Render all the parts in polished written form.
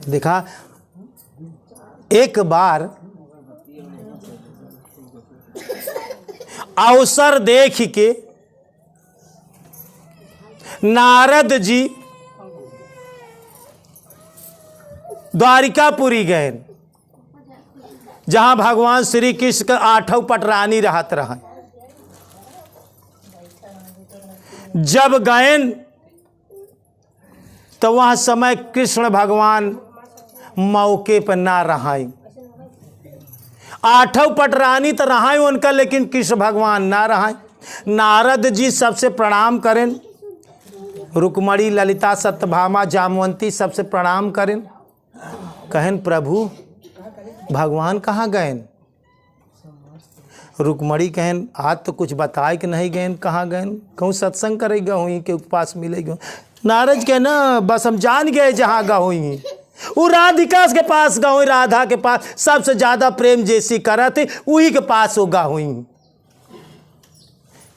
देखा एक बार अवसर देख के नारद जी द्वारिकापुरी गए, जहां भगवान श्री कृष्ण का 8 पटरानी रहत रहा। जब गए तो वह समय कृष्ण भगवान मौके पर ना रहाई। 8 पटरानी तो रहाई उनका, लेकिन कृष्ण भगवान ना रहाई। नारद जी सबसे प्रणाम करें, रुक्मणी ललिता सत्यभामा जामवंती सबसे प्रणाम करें, कहें प्रभु भगवान कहाँ गए। रुक्मणी कहें आज तो कुछ बताए कि नहीं गए, कहाँ गए, कहूँ सत्संग करेगा हुई के पास मिलेगा। नारद के ना बस हम जान गए जहाँ गहुई, वो राधिका के पास गहुई, राधा के पास सबसे ज्यादा प्रेम जैसी करा थे वही के पास वो गहुई।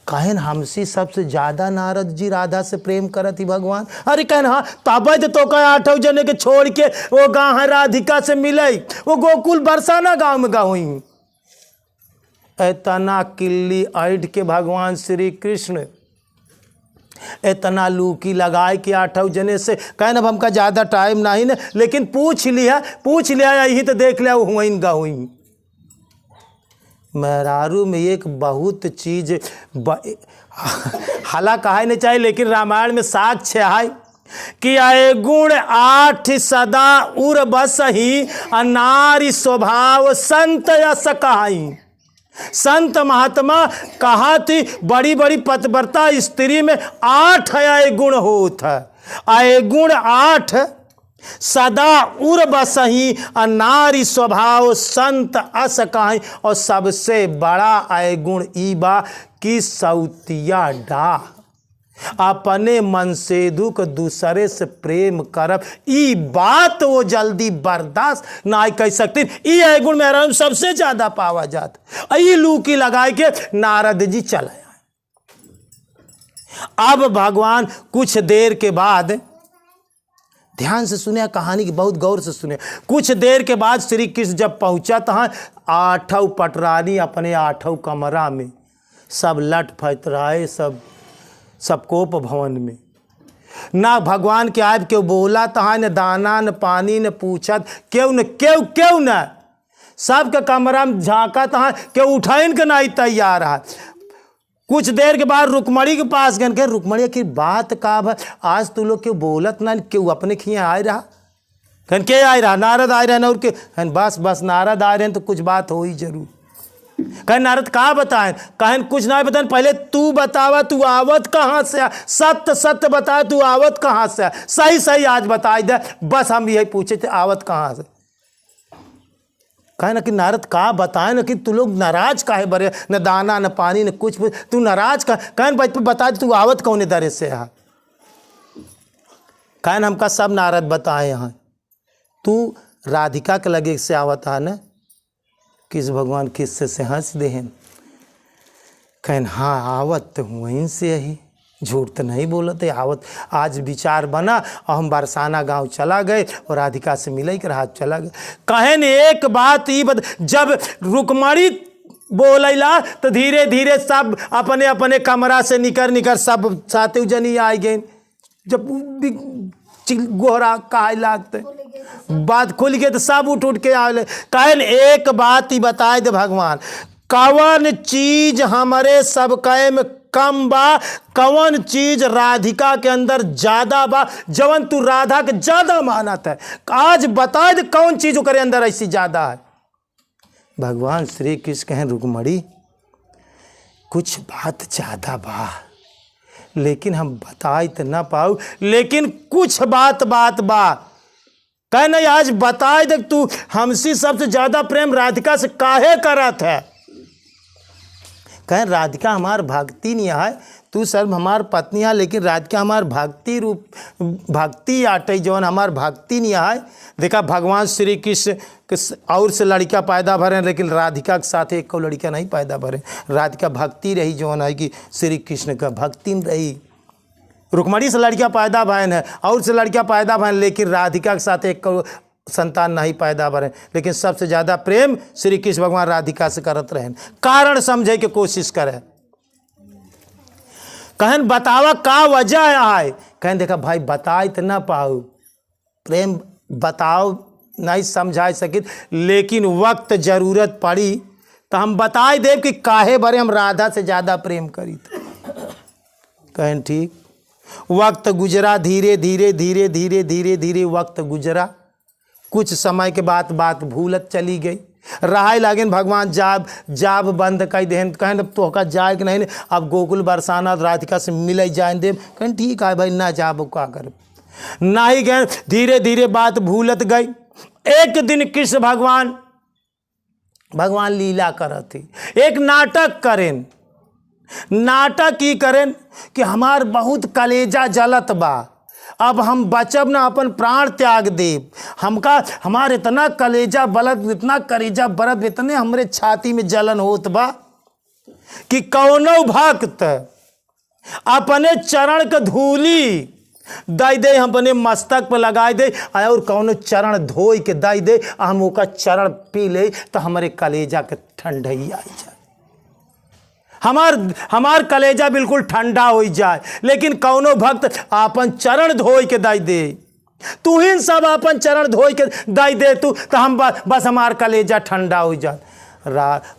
कहन हमसे सबसे ज्यादा नारद जी राधा से प्रेम करत ही भगवान। अरे कहन हाँ तब तो कह 8 जने के छोड़ के वो गाँव है राधिका से मिले, वो गोकुल बरसाना गांव में गहुई। इतना किल्ली ऐठ के भगवान श्री कृष्ण इतना लूकी लगाए कि 8 जने से कहन अब हमका ज्यादा टाइम नहीं न, लेकिन पूछ लिया यही तो देख लिया हुई गहुई। मेहरारू में एक बहुत चीज हाला कहा नहीं चाहिए, लेकिन रामायण में साक्ष्य है कि आए गुण 8 सदा उर बसही, नारी स्वभाव संत यस कहाई। संत महात्मा कहा थी बड़ी बड़ी पतिव्रता स्त्री में 8 आए गुण होत है। आए गुण 8 सदा उर बसही, नारी स्वभाव संत अस कहाई। और सबसे बड़ा आए गुण ईबा की सौतिया डा, अपने मन से दुख दूसरे से प्रेम करब, ई बात वो जल्दी बर्दाश्त ना कर सकती। ये गुण मेरा सबसे ज्यादा पावा जाता। ई लूकी लगाए के नारद जी चले। अब भगवान कुछ देर के बाद, ध्यान से सुने कहानी की, बहुत गौर से सुने। कुछ देर के बाद श्री कृष्ण जब पहुंचा तो 8 पटरानी अपने 8 कमरा में सब लट फट रहे, सब कोप भवन में। ना भगवान के आब क्यों बोला तहाँ, न दाना न पानी न पूछत, क्यों न सबके कमरा में झाँका तहाँ क्यों उठाइन के नहीं तैयार है। कुछ देर के बाद रुक्मणी के पास गए, कह रुक्मणी की बात का है, आज तू लोग क्यों बोलत ना, क्यों अपने खिए आए रहा। कहन के आए रहा, नारद आए रहे ना, और के बस नारद आ रहे हैं तो कुछ बात हो ही जरूर। कहें नारद कहा बताएं, कहें कुछ ना बताएं, पहले तू बतावा तू आवत कहाँ से, सत्य बता तू आवत कहाँ से, सही आज बताई दे, बस हम यही पूछे थे आवत कहाँ से। कहे ना कि नारद कहा बताए ना कि तू लोग नाराज काहे बरे, न दाना न पानी न कुछ, तू नाराज का कहन बता तू आवत कौन दरे से यहाँ। कहन हमका सब नारद बताए यहाँ, तू राधिका के लगे से आवत है न, किस भगवान किससे से हंस देहन। कहन हाँ आवत तो वहीं से यही, झूठ तो नहीं बोलते, आवत आज विचार बना और हम बरसाना गांव चला गए और राधिका से मिले के रात चला गए। कहन एक बात ही जब रुक्मणी बोलैला तो धीरे धीरे सब अपने अपने कमरा से निकर सब 7 जनी आ गए। जब गोहरा कहे लागते बात खुल गए तो सब उठ के आए। कहन एक बात ही बताए दे भगवान, कवन चीज हमारे सब कहे में कम बा, कवन चीज राधिका के अंदर ज्यादा बा, जवन तू राधा के ज्यादा मानत है, आज बता दे कौन चीज ओकरे अंदर ऐसी ज्यादा है। भगवान श्री कृष्ण कहें रुक्मणी कुछ बात ज्यादा बा, लेकिन हम बताई तो ना पाऊ, लेकिन कुछ बात बा। कहे नहीं आज बताए दे तू हमसे सबसे ज्यादा प्रेम राधिका से काहे करत है। कहें राधिका हमार भक्ति नहीं है, तू सब हमार पत्नी है, लेकिन राधिका हमार भक्ति रूप भक्ति आटे जौन हमार भक्ति नहीं है। देखा भगवान श्री कृष्ण और से लड़का पैदा भरे, लेकिन राधिका के साथ एक को लड़का नहीं पैदा भरे। राधिका भक्ति रही जौन है कि श्री कृष्ण का भक्ति रही। रुक्मणी से लड़का पैदा भयन है और से लड़का पैदा भयन, लेकिन राधिका के साथ एक को संतान नहीं पैदा बने, लेकिन सबसे ज़्यादा प्रेम श्री कृष्ण भगवान राधिका से करत रहें। कारण समझे के कोशिश करें। कहन बतावा का वजह है। कहन देखा भाई बताए तो ना पाऊ, प्रेम बताओ नहीं समझा सकी, लेकिन वक्त जरूरत पड़ी तो हम बताए देव कि काहे बारे हम राधा से ज़्यादा प्रेम करी थे। कहन ठीक। वक्त गुजरा, धीरे धीरे धीरे धीरे धीरे धीरे वक्त गुजरा। कुछ समय के बाद बात भूलत चली गई। रहाय लागेन भगवान जाब बंद कर देहन। कहन अब तो जाए कि नहीं, अब गोकुल बरसाना राधिका से मिल जाए देव। कहन ठीक है भाई ना जाब का कर, ना ही गए। धीरे धीरे बात भूलत गई। एक दिन कृष्ण भगवान लीला करत थी, एक नाटक करें। नाटक ही करें कि हमार बहुत कलेजा जलत बा, अब हम बचब ना अपन प्राण त्याग देव। हमका हमार इतना कलेजा बलत, इतना कलेजा बरत, इतने हमरे छाती में जलन होत बा कि कौनो भक्त अपने चरण के धूली दाई दे, हम अपने मस्तक पर लगाए दे, और कौनो चरण धोई के दाई दे, हम ओका चरण पी ले तो हमारे कलेजा के ठंडई आई जाए, हमार कलेजा बिल्कुल ठंडा हो जाए। लेकिन कौनो भक्त अपन चरण धोई के दाई दे, तू ही सब अपन चरण धोई के दाई दे तू, तो हम बस हमार कलेजा ठंडा हो जाए।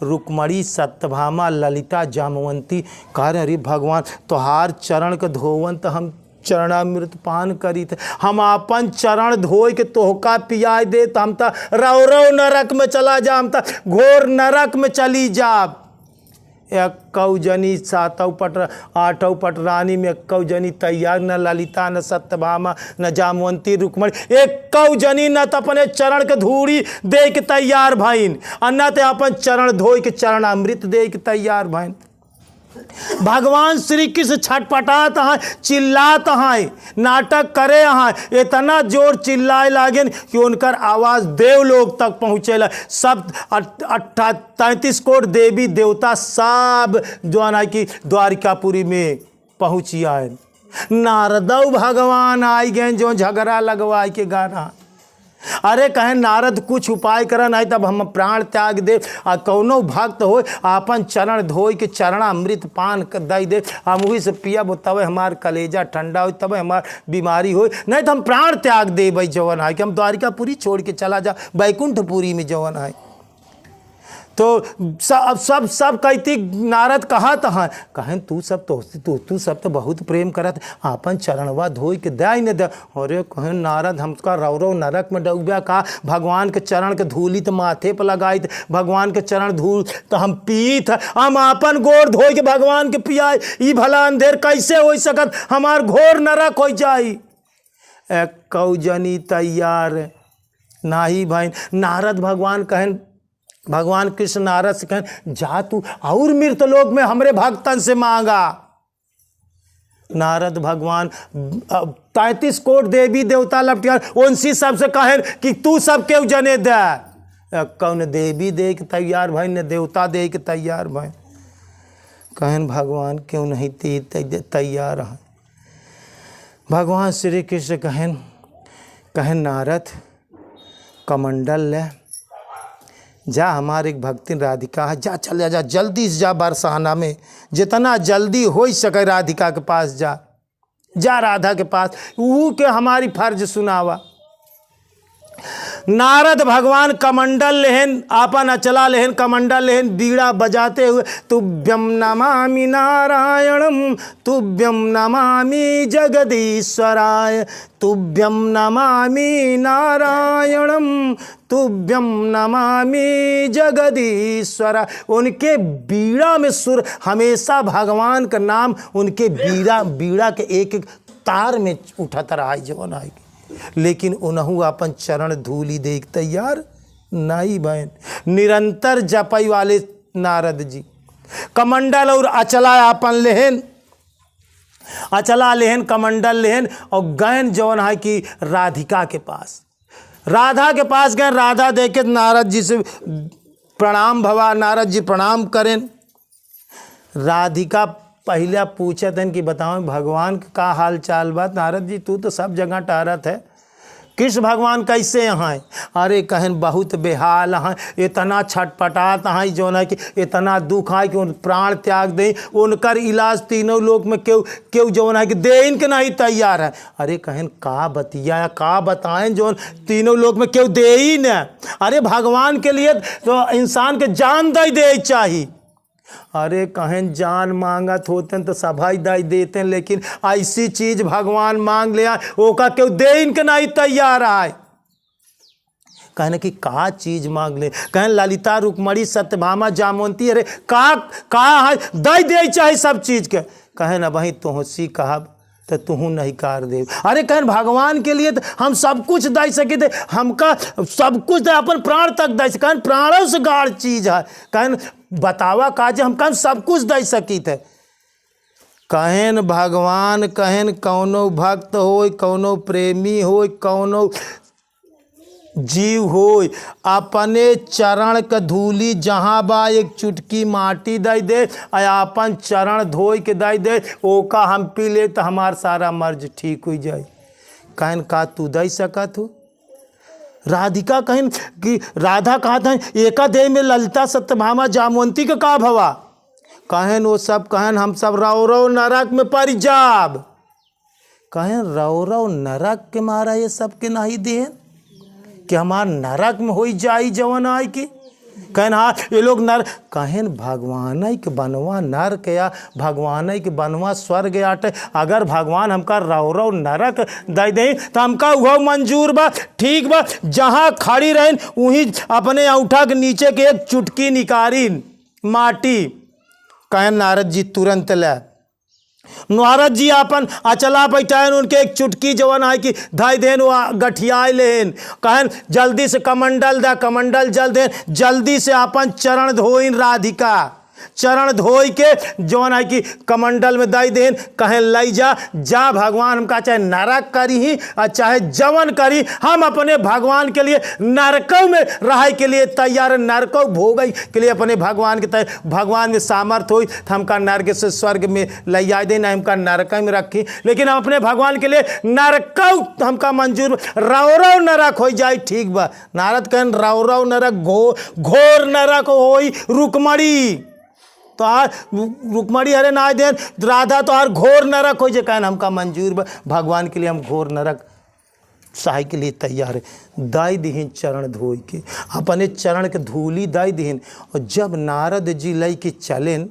रुक्मणी, सत्यभामा, ललिता, जामवंती कह रहे अरे भगवान तोहार चरण के धोवन तो हम चरणामृत पान करी थे, हम अपन चरण धोई के तोहका पियाई दे तो हम तो रौ नरक में चला जा, हम तो घोर नरक में चली जा। एक्कौ जनी सातौ पट आठौ पटरानी में एक्कौ जनी तैयार, न ललिता न सत्यभामा न जामवंती रुक्मणी, एक्कौ जनी न तो अपने चरण के धूड़ी दे के तैयार भाईन, और न तो अपन चरण धोई के चरण अमृत दे के तैयार भाईन। भगवान श्री कृष्ण छटपटात हैं, चिल्लात हैं, नाटक करे हैं, इतना जोर चिल्लाए लागेन कि उनकर आवाज़ देवलोक तक पहुँचेला। सब 33 करोड़ देवी देवता सब जो है कि द्वारिकापुरी में पहुँची आए। नारदौ भगवान आई गए जो झगड़ा लगवाए के गाना। अरे कहें नारद कुछ उपाय करा, नहीं तब हम प्राण त्याग दे, आ कौनो भक्त हो अपन चरण धोई के चरण अमृत पान कर दई दे, हम वही से पियब तब हमार कलेजा ठंडा हो, तब हमार बीमारी हो, नहीं तो हम प्राण त्याग दे भाई जवन है कि हम द्वारिकापुरी छोड़ के चला जा बैकुंठपुरी में जवन है। तो सब कहती नारद कहत हैं, कहें तू सब तो बहुत प्रेम करत, अपन चरणवा धोई के दे न दे। अरे कहें नारद हमका रौ नरक में डूबा का, भगवान के चरण के धूली तो माथे पर लगाई, भगवान के चरण धूल तो हम पीत, हम अपन गोर धोई के भगवान के पियाई, ई भला अंधेर कैसे हो सकत, हमार घोर नरक हो जाई। एक्कौ जनी तैयार नाही भाई। नारद भगवान कहें, भगवान कृष्ण नारद से कहें जा तू और मृतलोक में हमरे भक्तन से मांगा। नारद भगवान 33 करोड़ देवी देवता लपटियार उनसी सबसे कहें कि तू सब क्यों जने दे। कौन देवी दे के तैयार भाई, न देवता दे के तैयार भाई। कहें भगवान क्यों नहीं तैयार है। भगवान श्री कृष्ण कहें नारद कमंडल ले जा, हमारे एक भक्ति राधिका है, जा चल जा जल्दी से जा बरसाना में, जितना जल्दी हो सके राधिका के पास जा राधा के पास, वो के हमारी फर्ज सुनावा। नारद भगवान कमंडल लेहन, आपन अचला लेहन, कमंडल लेहन, बीड़ा बजाते हुए तुभ्यम नमामि नारायणम, तुभ्यम नमामि जगदीश्वराय, तुभ्यम नमामि नारायणम, तुभ्यम नमामि जगदीश्वरा। उनके बीड़ा में सुर, हमेशा भगवान का नाम उनके बीड़ा के एक एक तार में उठत रहा जवन है। लेकिन उनहु अपन चरण धूली देख तैयार नहीं बहन। निरंतर जपई वाले नारद जी कमंडल और अचला अपन लेहन, अचला लेहन, कमंडल लेहन, और गयन जवन है कि राधिका के पास, राधा के पास गए। राधा देखे नारद जी से प्रणाम भवा, नारद जी प्रणाम करें। राधिका पहले पूछत हैं कि बताओ भगवान का हाल चाल बात। नारद जी तू तो सब जगह टहरत है, कृष्ण भगवान कैसे हैं? अरे कहन बहुत बेहाल हैं, इतना छटपटात हैं जो है कि इतना दुख है कि उन प्राण त्याग दें, उनकर इलाज तीनों लोक में क्यों क्यों जो है कि दे इनके नहीं तैयार है। अरे कहन का बतिया का बताएं जो तीनों लोक में क्यों दे ही न? अरे भगवान के लिए तो इंसान के जान दे चाहिए। अरे कहन जान मांगत होते तो सभाई दाई देते, लेकिन ऐसी चीज भगवान मांग लिया ओका क्यों दे इनके नहीं तैयार आए। कहने की का चीज मांग ले? कहन ललिता रुक्मणी सत्यभामा जामवंती, अरे का है दे चाहे सब चीज के। कहन अब वही तुहसी कहब तो तुहू नहीं कार दे। अरे कहन भगवान के लिए तो हम सब कुछ दे सके थे, हमका सब कुछ दे, अपन प्राण तक दे सके। कहन प्राणों से गाढ़ चीज है। कहन बतावा काज हम कहन सब कुछ दे सकी थे। कहन भगवान कहन कौनो भक्त हो, कौनो प्रेमी हो, कौनो जीव हो, अपने चरण के धूली जहाँ बा एक चुटकी माटी दे दे, अपन चरण धोई के दे ओका हम पी ले तो हमार सारा मर्ज ठीक हो जाए। कहन का तू दे सका तू? राधिका कहन कि राधा कहा था एका देह में ललिता सत्यभामा जामवंती का का भवा? कहन वो सब कहन हम सब रौ नरक में पड़ जाब। कहन रौ नरक के मारा ये सब के नहीं देन कि हमार नरक में हो जाई जवन आय की। कहन हाँ ये लोग नर। कहन भगवान के बनवा नरक या भगवान के बनवा स्वर्ग आटे। अगर भगवान हमका रौ नरक दे दें तो हमका वह मंजूर बा, ठीक बा। जहाँ खड़ी रहें वहीं अपने अंगूठा के नीचे के एक चुटकी निकाली माटी। कहन नारद जी तुरंत ले। नारद जी अपन अचला बैठान उनके एक चुटकी जवन है कि धाई देन वो गठियाए लेन। कहन जल्दी से कमंडल दा, कमंडल जल देन, जल्दी से अपन चरण धोइन राधिका। चरण धोई के जवन है कि कमंडल में दई देन। कहें लई जा भगवान हमका चाहे नरक करी ही और चाहे जवन करी, हम अपने भगवान के लिए नरकों में रहे के लिए तैयार, नरकों भोगई के लिए अपने भगवान के तैयार। भगवान में सामर्थ्य हुई तो हमका नरक से स्वर्ग में लई आए देना, हमका नरक में रखी। लेकिन हम अपने भगवान के लिए नरकों हमका मंजूर, रौ नरक हो जाए, ठीक बा। नारद कहन रौ नरक घोर नरक होई रुक्मणी तो रुक्मणी हरे ना दे राधा तो हर घोर नरक हो जाए। कहन हमका मंजूर बा, भगवान के लिए हम घोर नरक सहाय के लिए तैयार है। दाई दिहिन चरण धोई के, अपने चरण के धूली दाई दिहिन। और जब नारद जी लई के चलेन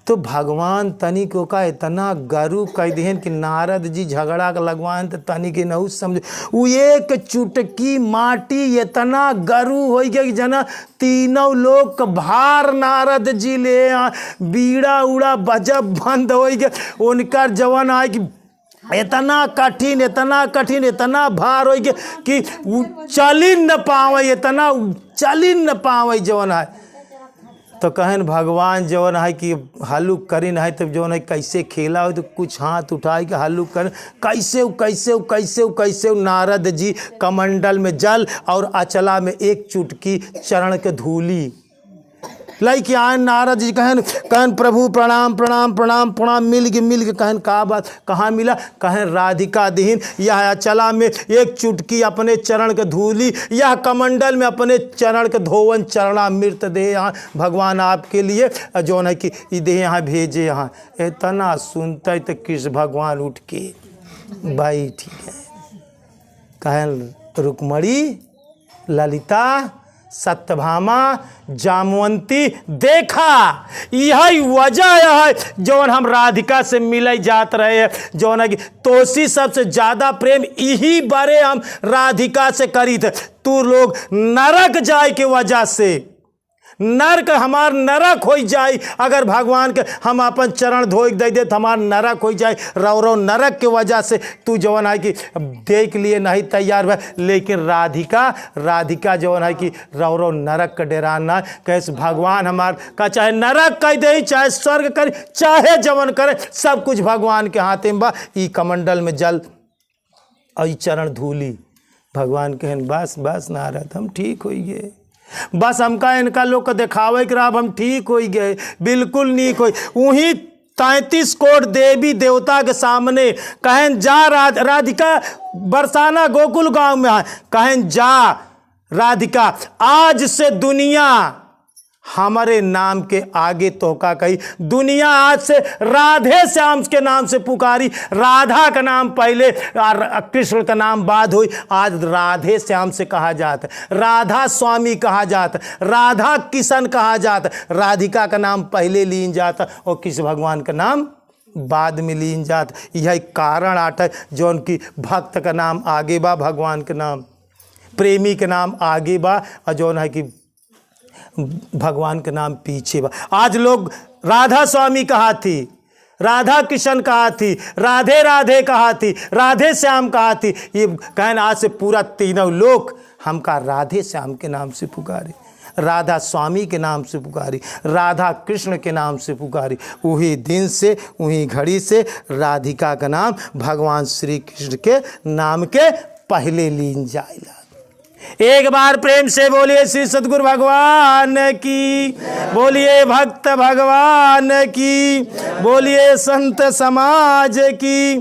तो भगवान तनी को का इतना गरु कह दिहन कि नारद जी झगड़ा के लगवान तो तनी के नहीं समझ। वो एक चुटकी माटी इतना गरु हो गया कि जना तीनों लोग भार नारद जी ले बीड़ा उड़ा बजब बंद हो गया। उनका जवान आए कि इतना कठिन इतना भार हो गया कि चल ही न पावे, इतना चल ही न पावे जवान है। तो कहन भगवान जवन है कि हल्लुक करी है, तब जवन है कैसे खेला हो तो कुछ हाथ उठाए के हल्लुक कर कैसे नारद जी कमंडल में जल और अचला में एक चुटकी चरण के धूली लाई के आए। नारद जी कहन प्रभु प्रणाम प्रणाम प्रणाम प्रणाम। मिल के कहन का बात कहाँ मिला? कहन राधिका दीन यह अचला में एक चुटकी अपने चरण के धूली, यह कमंडल में अपने चरण के धोवन चरणा मृत दे यहाँ भगवान आपके लिए जौन है कि दे यहाँ भेजे। यहाँ इतना सुनते तो कृष्ण भगवान उठ के भाई ठीक है। कहन रुक्मणी ललिता सत्यभामा जामवंती देखा, यही वजह है जौन हम राधिका से मिले जात रहे, जौन है कि तोसी सबसे ज़्यादा प्रेम यही बारे हम राधिका से करी थे। तू लोग नरक जाए के वजह से, नरक हमार नरक हो जाए। अगर भगवान के हम अपन चरण धोई दे दे तो हमार नरक हो जाए। रौ नरक के वजह से तू जवन है कि देख लिए नहीं तैयार है। लेकिन राधिका जवन है कि रौ नरक का डेराना कैसे भगवान हमार का चाहे नरक कह दे चाहे स्वर्ग करे चाहे जवन करे, सब कुछ भगवान के हाथ में बा। ई कमंडल में जल और चरण धूली। भगवान कहन बस नारद हम ठीक हो गए, बस हमका इनका लोग को दिखावे कि हम ठीक हो गए, बिल्कुल नहीं कोई। वहीं 33 कोट देवी देवता के सामने कहें जा राधिका बरसाना गोकुल गांव में है, कहें जा राधिका आज से दुनिया हमारे नाम के आगे तोका कही, दुनिया आज से राधे श्याम के नाम से पुकारी। राधा का नाम पहले और कृष्ण का नाम बाद हुई, आज राधे श्याम से कहा जाता है, राधा स्वामी कहा जाता, राधा किशन कहा जाता, राधिका का नाम पहले लीन जाता और कृष्ण भगवान का नाम बाद में लीन जाता। यह कारण आठ है जो उनकी भक्त का नाम आगे बा, भगवान के नाम प्रेमी के नाम आगे बा और जौन है कि भगवान के नाम पीछे बा। आज लोग राधा स्वामी कहा थी, राधा किशन कहा थी, राधे राधे कहा थी, राधे श्याम कहा थी। ये कहना आज से पूरा तीनों लोग हमका राधे श्याम के नाम से पुकारे, राधा स्वामी के नाम से पुकारी, राधा कृष्ण के नाम से पुकारी। वही दिन से वही घड़ी से राधिका का नाम भगवान श्री कृष्ण के नाम के पहले लीन जाएगा। एक बार प्रेम से बोलिए श्री सद्गुरु भगवान की, बोलिए भक्त भगवान की, बोलिए संत समाज की।